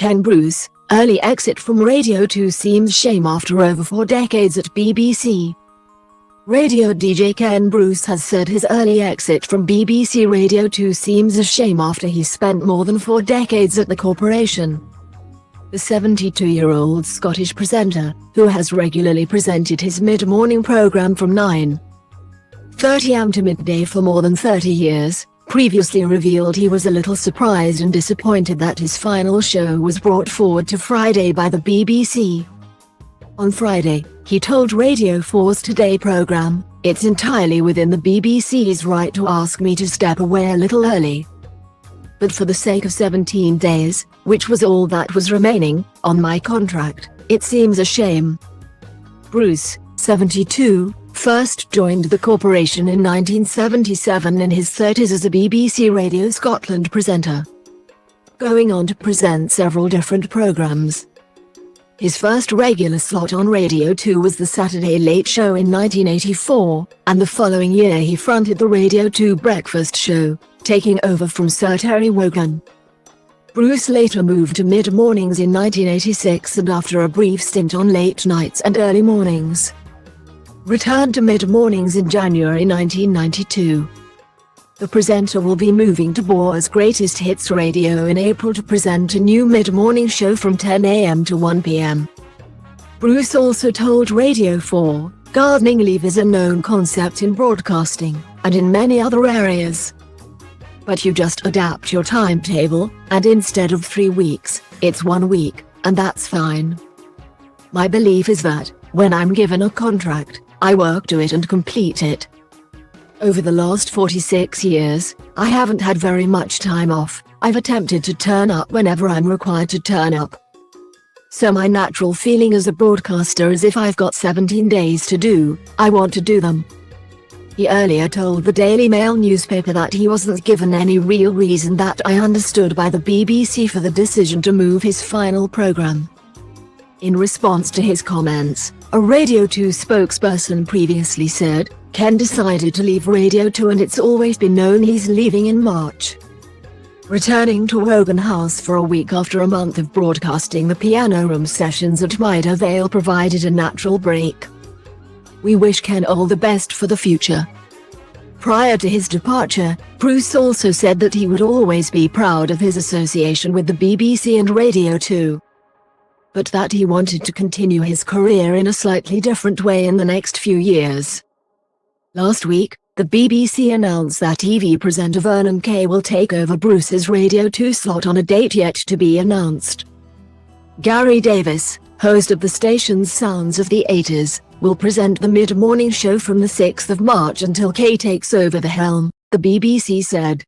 Ken Bruce, early exit from Radio 2 seems shame after over 4 decades at BBC. Radio DJ Ken Bruce has said his early exit from BBC Radio 2 seems a shame after he spent more than 4 decades at the corporation. The 72-year-old Scottish presenter, who has regularly presented his mid-morning programme from 9:30 am to midday for more than 30 years, previously revealed he was a little surprised and disappointed that his final show was brought forward to Friday by the BBC. On Friday, he told Radio 4's Today programme, "It's entirely within the BBC's right to ask me to step away a little early. But for the sake of 17 days, which was all that was remaining on my contract, it seems a shame." Bruce, 72, first joined the corporation in 1977 in his 30s as a BBC Radio Scotland presenter, going on to present several different programmes. His first regular slot on Radio 2 was the Saturday Late Show in 1984, and the following year he fronted the Radio 2 Breakfast Show, taking over from Sir Terry Wogan. Bruce later moved to mid-mornings in 1986 and after a brief stint on late nights and early mornings, returned to mid-mornings in January 1992. The presenter will be moving to Boar's Greatest Hits Radio in April to present a new mid-morning show from 10 am to 1 pm. Bruce also told Radio 4, "Gardening leave is a known concept in broadcasting, and in many other areas. But you just adapt your timetable, and instead of 3 weeks, it's 1 week, and that's fine. My belief is that, when I'm given a contract, I work to it and complete it. Over the last 46 years, I haven't had very much time off. I've attempted to turn up whenever I'm required to turn up. So my natural feeling as a broadcaster is if I've got 17 days to do, I want to do them." He earlier told the Daily Mail newspaper that he wasn't given any real reason that I understood by the BBC for the decision to move his final programme. In response to his comments, a Radio 2 spokesperson previously said, "Ken decided to leave Radio 2 and it's always been known he's leaving in March." Returning to Wogan House for a week after a month of broadcasting, the Piano Room sessions at Maida Vale provided a natural break. "We wish Ken all the best for the future." Prior to his departure, Bruce also said that he would always be proud of his association with the BBC and Radio 2, but that he wanted to continue his career in a slightly different way in the next few years. Last week, the BBC announced that TV presenter Vernon Kay will take over Bruce's Radio 2 slot on a date yet to be announced. Gary Davis, host of the station's Sounds of the 80s, will present the mid-morning show from the 6th of March until Kay takes over the helm, the BBC said.